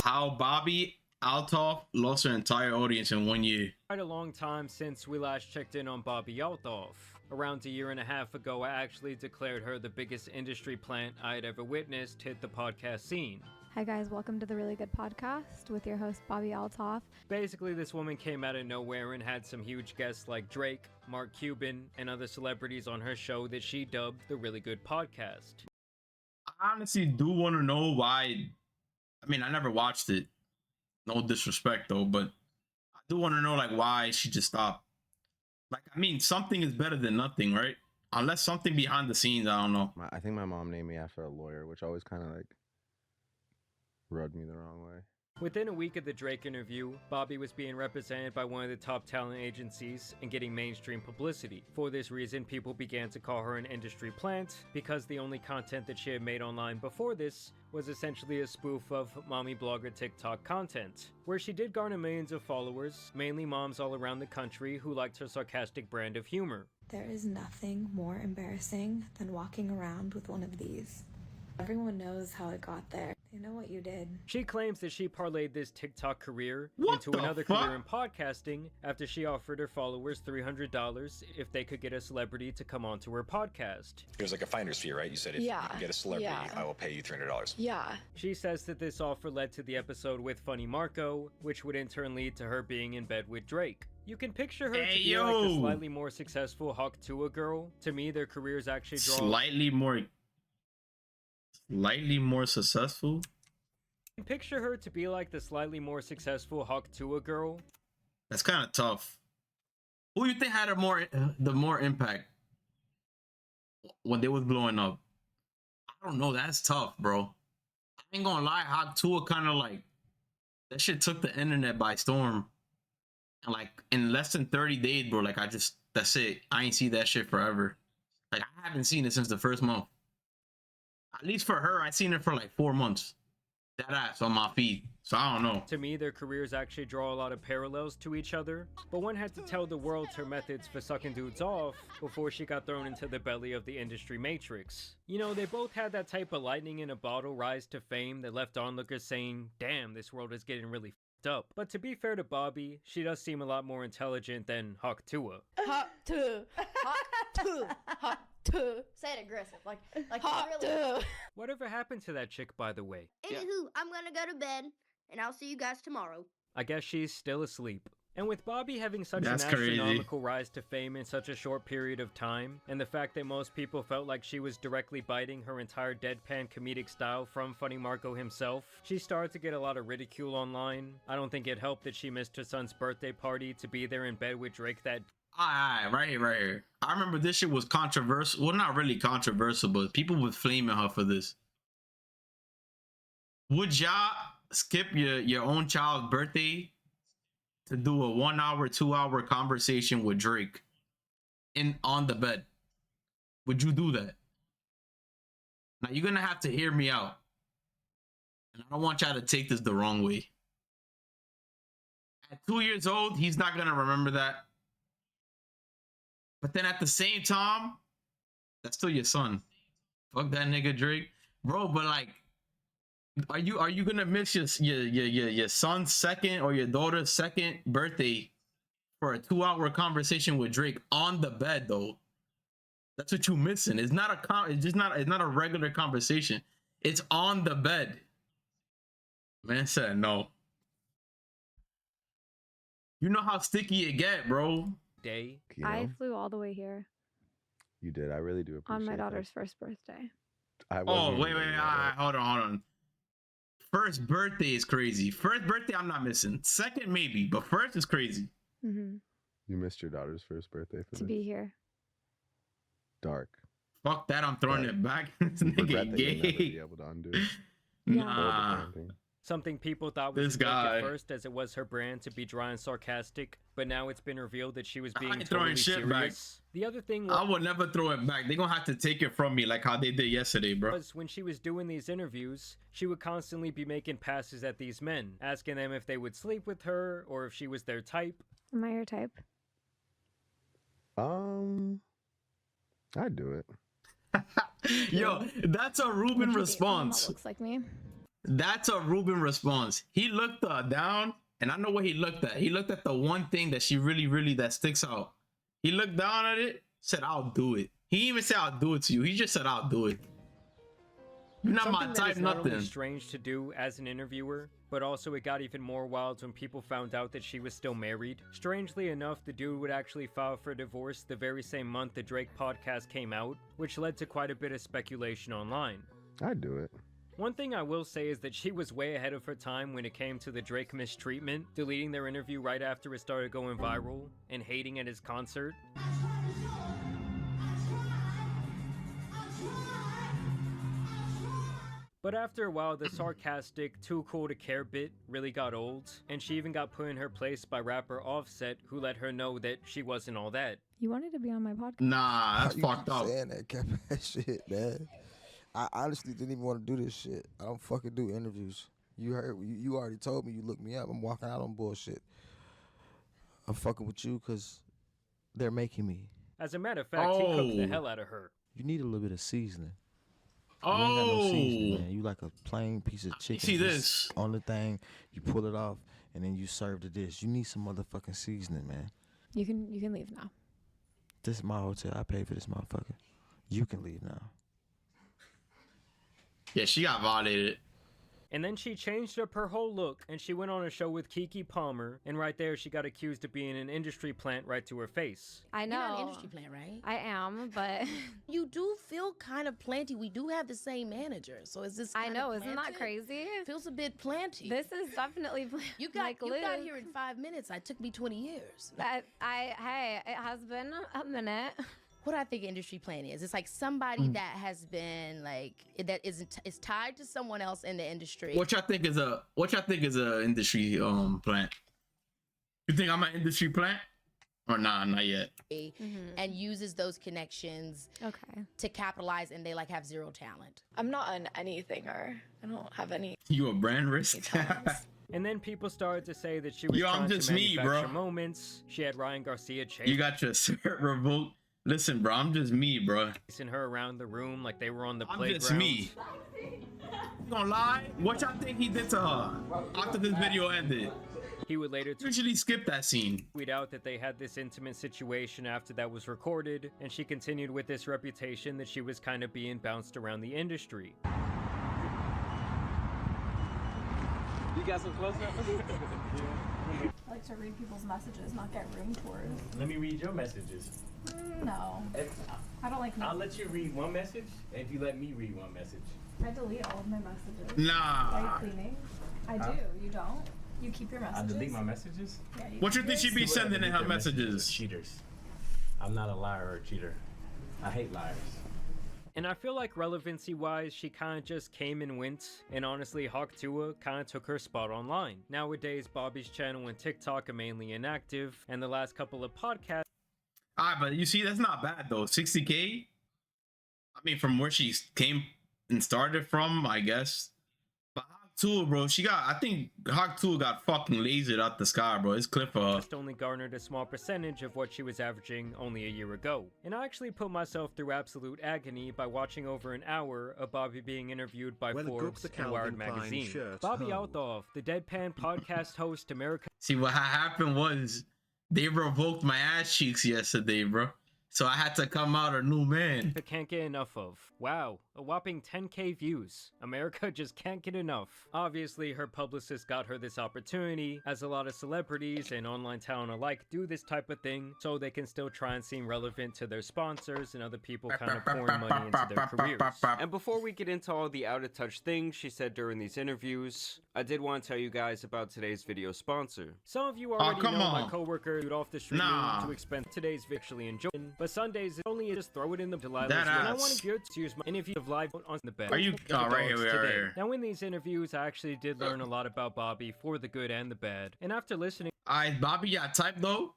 How Bobbi Althoff lost her entire audience in 1 year. Quite a long time since we last checked in on Bobbi Althoff. Around a year and a half ago, I actually declared her the biggest industry plant I had ever witnessed hit the podcast scene. Hi guys, welcome to the Really Good Podcast with your host Bobbi Althoff. Basically, this woman came out of nowhere and had some huge guests like Drake, Mark Cuban, and other celebrities on her show that she dubbed the Really Good Podcast. I honestly do want to know why. I mean, I never watched it. No disrespect though, but I do want to know like why she just stopped. Like, I mean, something is better than nothing, right? Unless something behind the scenes, I don't know. I think my mom named me after a lawyer, which always kind of like rubbed me the wrong way. Within a week of the Drake interview, Bobbi was being represented by one of the top talent agencies and getting mainstream publicity. For this reason, people began to call her an industry plant because the only content that she had made online before this was essentially a spoof of mommy blogger TikTok content, where she did garner millions of followers, mainly moms all around the country who liked her sarcastic brand of humor. There is nothing more embarrassing than walking around with one of these. Everyone knows how it got there. They know what you did. She claims that she parlayed this TikTok career What into the another fuck? career in podcasting after she offered her followers $300 if they could get a celebrity to come onto her podcast. There's like a finder's fee, right? You said if you can get a celebrity, I will pay you $300. Yeah. She says that this offer led to the episode with Funny Marco, which would in turn lead to her being in bed with Drake. You can picture her to be like the slightly more successful Hawk Tuah girl. To me, their careers actually draw... Slightly more successful? Picture her to be like the slightly more successful Hawk Tuah girl. That's kind of tough. Who you think had the more impact when they was blowing up? I don't know. That's tough, bro. I ain't gonna lie. Hawk Tuah kind of like that shit took the internet by storm. And like in less than 30 days, bro. Like that's it. I ain't see that shit forever. Like I haven't seen it since the first month. At least for her, I seen it for like 4 months. That ass on my feed. So I don't know. To me, their careers actually draw a lot of parallels to each other, but one had to tell the world her methods for sucking dudes off before she got thrown into the belly of the industry matrix. You know, they both had that type of lightning in a bottle rise to fame that left onlookers saying, damn, this world is getting really f***ed up. But to be fair to Bobbi, she does seem a lot more intelligent than Hawk Tuah. Hawk Tuah. Hawk Tuah. Hawk Tuah. Say it aggressive, like Hawk really. Tuah. Whatever happened to that chick, by the way? Anywho, I'm gonna go to bed, and I'll see you guys tomorrow. I guess she's still asleep. And with Bobbi having such That's an crazy. astronomical rise to fame in such a short period of time, and the fact that most people felt like she was directly biting her entire deadpan comedic style from Funny Marco himself, she started to get a lot of ridicule online. I don't think it helped that she missed her son's birthday party to be there in bed with Drake that Right here. I remember this shit was controversial. Well, not really controversial, but people were flaming her for this. Would y'all skip your own child's birthday to do a 1 hour, 2 hour conversation with Drake on the bed? Would you do that? Now you're gonna have to hear me out, and I don't want y'all to take this the wrong way. At 2 years old, he's not gonna remember that. But then at the same time, that's still your son. Fuck that nigga Drake, bro. But like, are you gonna miss your son's second or your daughter's second birthday for a 2 hour conversation with Drake on the bed though? That's what you missing. It's not it's not a regular conversation. It's on the bed. Man said no. You know how sticky it get, bro. day. You know? I flew all the way here You did. I really do appreciate on my that. daughter's first birthday. Oh, wait. Hold on. First birthday is crazy. First birthday, I'm not missing. Second, maybe, but first is crazy. Mm-hmm. You missed your daughter's first birthday for To this. be here. Dark. Fuck that, I'm throwing Right. it back. This You regret nigga that you'll never be gay. able to undo. Yeah. Nah. Horrible parenting. Something people thought was This a joke guy. at first, as it was her brand to be dry and sarcastic, but now it's been revealed that she was I being ain't throwing totally shit back. serious. The other thing I would never throw it back. They're gonna have to take it from me like how they did yesterday, bro. was when she was doing these interviews, she would constantly be making passes at these men, asking them if they would sleep with her or if she was their type. Am I your type? I'd do it. Yo, that's a Ruben response. Looks like me. That's a Ruben response. He looked down, and I know what he looked at. He looked at the one thing that she really that sticks out. He looked down at it, said, "I'll do it." He even said, "I'll do it to you." He just said, "I'll do it." You're not my type, not nothing. Only strange to do as an interviewer, but also it got even more wild when people found out that she was still married. Strangely enough, the dude would actually file for divorce the very same month the Drake podcast came out, which led to quite a bit of speculation online. I'd do it. One thing I will say is that she was way ahead of her time when it came to the Drake mistreatment, deleting their interview right after it started going viral, and hating at his concert. But after a while, the sarcastic, too cool to care bit really got old, and she even got put in her place by rapper Offset, who let her know that she wasn't all that. You wanted to be on my podcast. Nah, that's fucked up. Saying that shit, man. I honestly didn't even want to do this shit. I don't fucking do interviews. You heard, you already told me you looked me up. I'm walking out on bullshit. I'm fucking with you because they're making me. As a matter of fact, he cooked the hell out of her. You need a little bit of seasoning. Oh, you ain't got no seasoning, man. You like a plain piece of chicken. You see this on the thing, you pull it off, and then you serve the dish. You need some motherfucking seasoning, man. You can leave now. This is my hotel. I paid for this motherfucker. You can leave now. Yeah, she got violated. And then she changed up her whole look, and she went on a show with Keke Palmer, and right there she got accused of being an industry plant right to her face. I know. You're not an industry plant, right? I am, but... You do feel kind of planty. We do have the same manager, so is this I know, isn't that crazy? Feels a bit planty. This is definitely planty. You got here in 5 minutes. It took me 20 years. Hey, it has been a minute. What I think industry plan is, it's like somebody that has been like that is tied to someone else in the industry. What y'all think is a industry plant? You think I'm an industry plant? Or nah, not yet. And uses those connections to capitalize, and they like have zero talent. I'm not an anythinger. I don't have any. You a brand risk? And then people started to say that she was trying to manufacture moments. She had Ryan Garcia chase. You got your cert revoked. Listen, bro, I'm just me, bro. Chasing her around the room like they were on the playground. I'm just me. You gonna lie? What y'all think he did to her after this video ended? He would later usually skip that scene. Tweet out that they had this intimate situation after that was recorded, and she continued with this reputation that she was kind of being bounced around the industry. You got some close up? I like to read people's messages, not get room tours. Let me read your messages. No. I don't like I'll let you read one message if you let me read one message. I delete all of my messages. Nah. Are you cleaning? I do. You don't? You keep your messages? I delete my messages? Yeah, what you think she be sending in her messages? Cheaters. I'm not a liar or a cheater. I hate liars. And I feel like relevancy-wise, she kind of just came and went, and honestly, Hawk Tuah kind of took her spot online. Nowadays, Bobbi's channel and TikTok are mainly inactive, and the last couple of podcasts... Alright, but you see, that's not bad though. 60K? I mean, from where she came and started from, I guess. But Hawk Tuah, bro, I think Hawk Tuah got fucking lasered out the sky, bro. It's clip for her. Just only garnered a small percentage of what she was averaging only a year ago. And I actually put myself through absolute agony by watching over an hour of Bobbi being interviewed by Forbes and Wired magazine. Bobbi Althoff, the Deadpan podcast host, America. See, what happened was they revoked my ass cheeks yesterday, bro. So I had to come out a new man. I can't get enough of. Wow, a whopping 10K views. America just can't get enough. Obviously, her publicist got her this opportunity, as a lot of celebrities and online talent alike do this type of thing, so they can still try and seem relevant to their sponsors and other people kind of pouring money into their careers. And before we get into all the out-of-touch things she said during these interviews, I did want to tell you guys about today's video sponsor. Some of you already know my coworker got off the street to expend today's video actually enjoying, but Sundays only just throw it in the July list. And I want to use my interview of live on the bed. Are you right here? We are here. Now in these interviews, I actually did learn a lot about Bobbi for the good and the bad. And after listening, Bobbi got type though.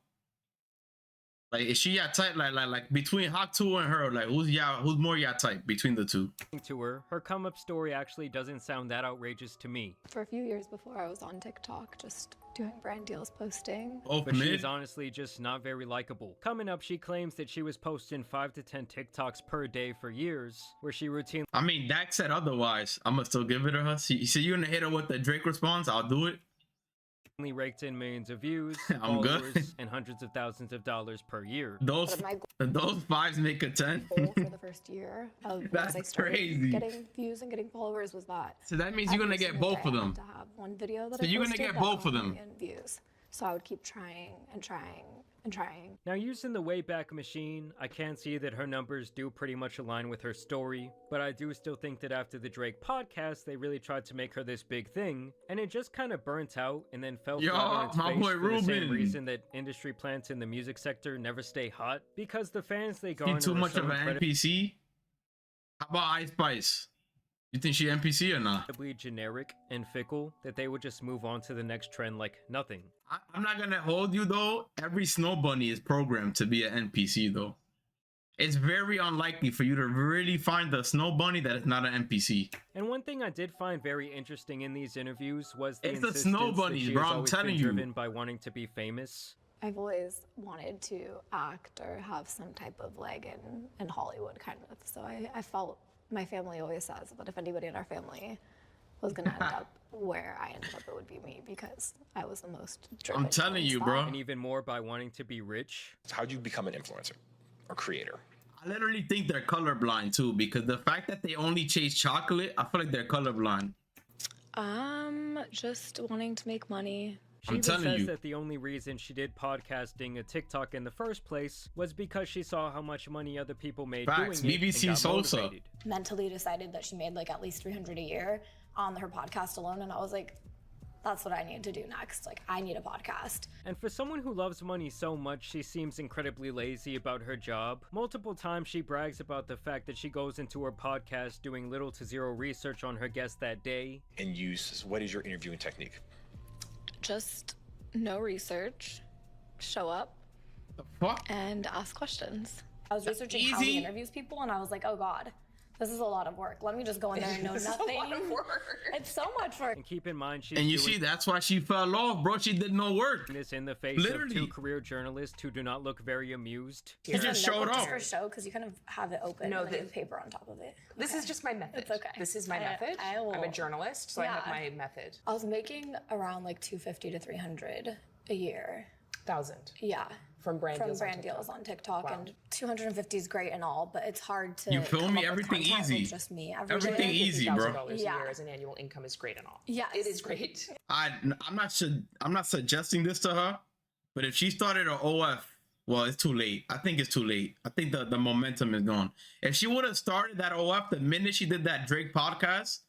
Like, is she your type? Like between Hawk 2 and her, like who's more your type between the two? To her come up story actually doesn't sound that outrageous to me. For a few years before I was on TikTok, just doing brand deals, posting. But she is honestly just not very likable. Coming up, she claims that she was posting 5 to 10 TikToks per day for years, where she routinely... I mean, Dak said otherwise. I'm gonna still give it to her. So you're gonna hit her with the Drake response? I'll do it. Raked in millions of views, I'm followers, good. and hundreds of thousands of dollars per year. Those fives make a 10. Goal for the first year of once I started crazy. Getting views and getting followers was that. So that means you're gonna get both of them. To have one video that so you're gonna get both of them. Views. So I would keep trying and trying and trying. Now, using the Wayback Machine, I can see that her numbers do pretty much align with her story, but I do still think that after the Drake podcast, they really tried to make her this big thing, and it just kind of burnt out and then fell flat on its face for the same reason that industry plants in the music sector never stay hot, because the fans they garner too much of an NPC? How about Ice Spice? You think she NPC or not? Incredibly generic and fickle that they would just move on to the next trend like nothing. I'm not gonna hold you though. Every Snow Bunny is programmed to be an NPC though. It's very unlikely for you to really find the Snow Bunny that is not an NPC. And one thing I did find very interesting in these interviews was the it's the Snow Bunnies, bro. I'm telling you. Driven by wanting to be famous. I've always wanted to act or have some type of leg in Hollywood, kind of. So I felt. My family always says that if anybody in our family was going to end up where I ended up, it would be me because I was the most driven. I'm telling you, bro. And even more by wanting to be rich. How'd you become an influencer or creator? I literally think they're colorblind too, because the fact that they only chase chocolate, I feel like they're colorblind. Just wanting to make money. She even says that the only reason she did podcasting a TikTok in the first place was because she saw how much money other people made doing it. BBC and got Sosa motivated. Mentally decided that she made like at least $300 a year on her podcast alone, and I was like, that's what I need to do next. Like, I need a podcast. And for someone who loves money so much, she seems incredibly lazy about her job. Multiple times she brags about the fact that she goes into her podcast doing little to zero research on her guest that day. And what is your interviewing technique? Just no research, show up, and ask questions. I was researching how he interviews people, and I was like, oh God, this is a lot of work. Let me just go in there and know nothing. A lot of work. It's so much work. And keep in mind, that's why she fell off, bro. She did no work. This in the face of two career journalists who do not look very amused. He just showed up. Her show, because you kind of have it open and then paper on top of it. This is just my method. It's okay. This is my method. I'm a journalist, so I have my method. I was making around like $250 to $300 a year. $1,000. Yeah. From brand deals on TikTok. Wow. And 250 is great and all, but it's hard to. You feel me? Everything easy. Just me. Everything easy, bro. $50,000 a year as an annual income is great and all. Yeah, it is great. I'm not suggesting this to her, but if she started an OF, well, it's too late. I think it's too late. I think the momentum is gone. If she would have started that OF the minute she did that Drake podcast,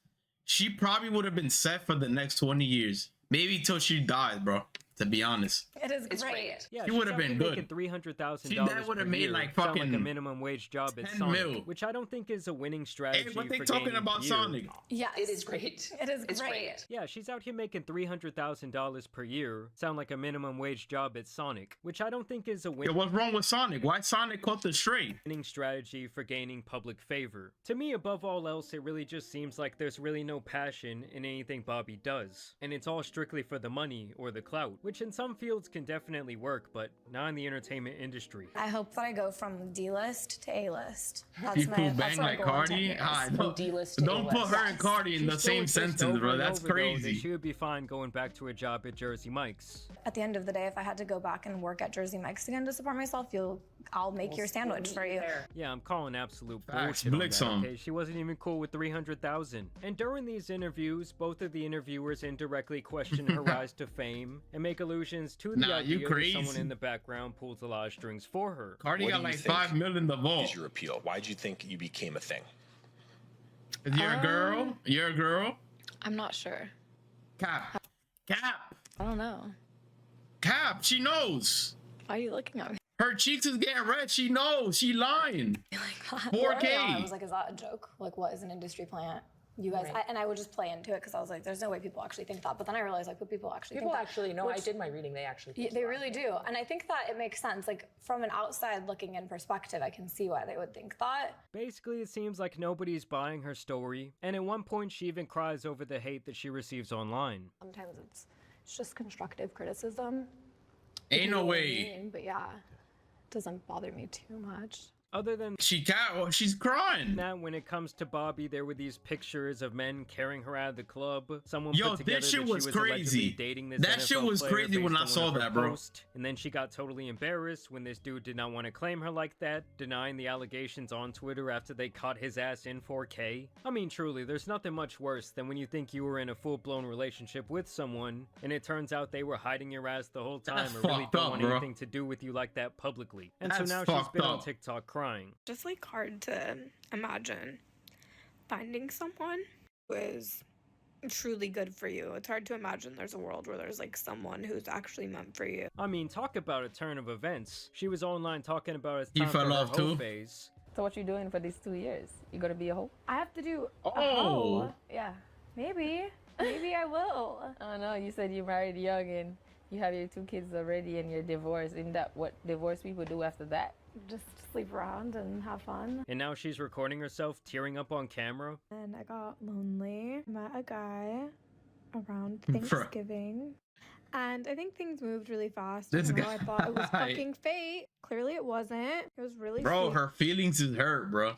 she probably would have been set for the next 20 years, maybe till she dies, bro. To be honest, it is great. Yeah, she would have been good. $300,000. That would have made like fucking like a minimum wage job at Sonic, which I don't think is a winning strategy. Hey, what they talking about Sonic? Yeah, it is great. It is great. Yeah, she's out here making $300,000 per year. Sound like a minimum wage job at Sonic, which I don't think is a winning. What's wrong with Sonic? Why Sonic caught the straight? Winning strategy for gaining public favor. To me, above all else, it really just seems like there's really no passion in anything Bobbi does, and it's all strictly for the money or the clout, which in some fields can definitely work, but not in the entertainment industry. I hope that I go from D-list to A-list. That's my bang like Cardi. From D-list to don't put her and Cardi in the same sentence, bro. That's crazy. She would be fine going back to a job at Jersey Mike's. At the end of the day, if I had to go back and work at Jersey Mike's again to support myself, I'll make your sandwich for you. Yeah, I'm calling absolute bullshit on that, okay? She wasn't even cool with $300,000. And during these interviews, both of the interviewers indirectly question her rise to fame and make allusions to the idea that someone in the background pulls a lot of strings for her. Cardi got like $5 million in the vault. Is your appeal? Why did you think you became a thing? You're a girl? You're a girl? I'm not sure. Cap. I don't know. Cap, she knows. Why are you looking at me? Her cheeks is getting red. She knows. She lying. 4K. I was like, is that a joke? Like, what is an industry plant? you guys, and I would just play into it because I was like, there's no way people actually think that. But then I realized like, what people actually think. People actually know. I did my reading. They actually think they really do, and I think that it makes sense. Like from an outside looking in perspective, I can see why they would think that. Basically, it seems like nobody's buying her story, and at one point she even cries over the hate that she receives online. Sometimes it's just constructive criticism. Ain't no way. But yeah, it doesn't bother me too much. Other than she's crying. Now, when it comes to Bobbi, there were these pictures of men carrying her out of the club. Someone Yo, put together that shit that she was was crazy. Dating this that NFL shit was player crazy when I based saw on one of her that, bro. posts. And then she got totally embarrassed when this dude did not want to claim her like that, denying the allegations on Twitter after they caught his ass in 4K. I mean, truly, there's nothing much worse than when you think you were in a full-blown relationship with someone, and it turns out they were hiding your ass the whole time or really don't want anything to do with you like that publicly. And so now she's been on TikTok crying. Just like hard to imagine finding someone who is truly good for you. It's hard to imagine there's a world where there's like someone who's actually meant for you. I mean, talk about a turn of events. She was online talking about it's you time for fell her off hoe too? phase. So what you doing for these 2 years? You gonna be a hoe? I have to do Oh. a hoe. Yeah, maybe I will. Oh no, you said you married young and you have your 2 kids already and you're divorced. Isn't that what divorced people do after that? Just sleep around and have fun. And now she's recording herself tearing up on camera. And I got lonely. Met a guy around Thanksgiving. And I think things moved really fast. This guy. I thought it was fucking fate. Clearly it wasn't. It was really Bro, sweet. her feelings is hurt, bro.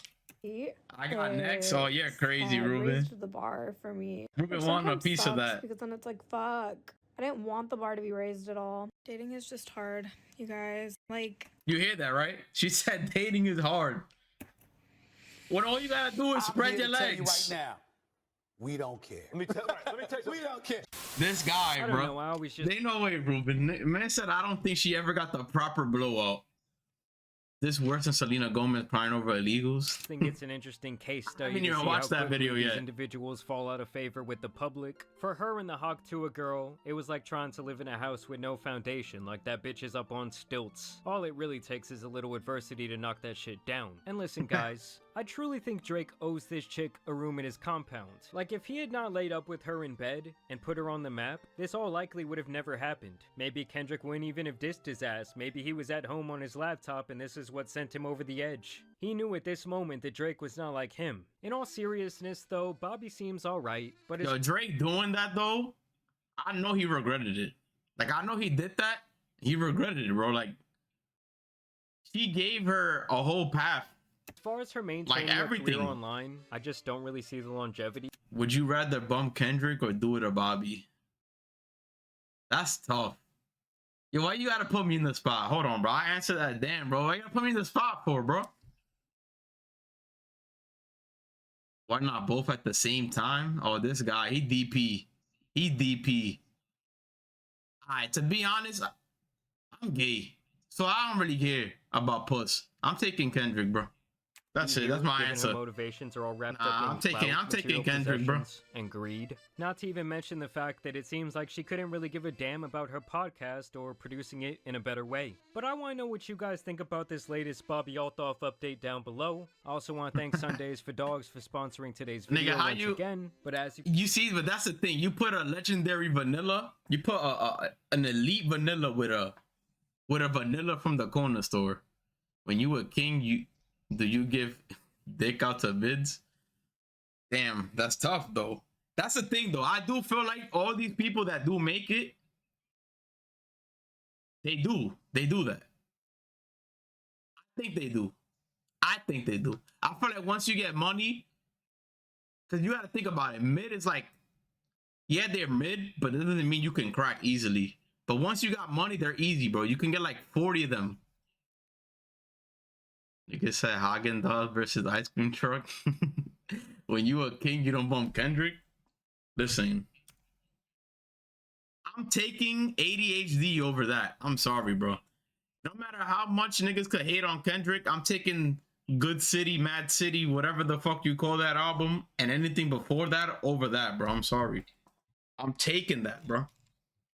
I got next. Oh, yeah, crazy, Ruben. Raised the bar for me. Ruben wanted a piece of that. Because then it's like, fuck. I didn't want the bar to be raised at all. Dating is just hard, you guys. Like, you hear that, right? She said dating is hard. When all you gotta do is spread your legs. Right now, we don't care. Let me tell you, we don't care. This guy, bro. They know way, Ruben. Man said I don't think she ever got the proper blowout. This worse than Selena Gomez crying over illegals. I think it's an interesting case study. I haven't even to see watched how that video quickly these yet. individuals fall out of favor with the public. For her and the Hawk Tua girl, it was like trying to live in a house with no foundation, like that bitch is up on stilts. All it really takes is a little adversity to knock that shit down. And listen, guys, I truly think Drake owes this chick a room in his compound. Like, if he had not laid up with her in bed and put her on the map, this all likely would have never happened. Maybe Kendrick wouldn't even have dissed his ass. Maybe he was at home on his laptop and this is what sent him over the edge. He knew at this moment that Drake was not like him. In all seriousness, though, Bobbi seems alright, but Yo, Drake doing that, though, I know he regretted it. Like, I know he did that. He regretted it, bro. Like, he gave her a whole path. As far as her maintaining her career online, I just don't really see the longevity. Would you rather bump Kendrick or do it to Bobbi? That's tough. Yo, why you gotta put me in the spot? Hold on, bro. I answered that. Damn, bro. Why you gotta put me in the spot for, bro? Why not both at the same time? Oh, this guy, he DP. He DP. Alright, to be honest, I'm gay. So I don't really care about puss. I'm taking Kendrick, bro. That's it. That's my answer. Her motivations are all wrapped up in I'm taking material Kendrick, bro. possessions and greed. Not to even mention the fact that it seems like she couldn't really give a damn about her podcast or producing it in a better way. But I want to know what you guys think about this latest Bobbi Althoff update down below. I also want to thank Sundays for Dogs for sponsoring today's video once again. But as you see, but that's the thing. You put a legendary vanilla. You put an elite vanilla with a vanilla from the corner store. When you a king, do you give dick out to bids? Damn, that's tough though. That's the thing though. I do feel like all these people that do make it, they do that. I think they do. I feel like once you get money, because you got to think about it. Mid is like, yeah, they're mid, but it doesn't mean you can crack easily. But once you got money, they're easy, bro. You can get like 40 of them. You could say Häagen-Dazs versus ice cream truck. When you a king, you don't bump Kendrick. Listen, I'm taking ADHD over that. I'm sorry, bro. No matter how much niggas could hate on Kendrick, I'm taking Good City, Mad City, whatever the fuck you call that album, and anything before that over that, bro. I'm sorry. I'm taking that, bro.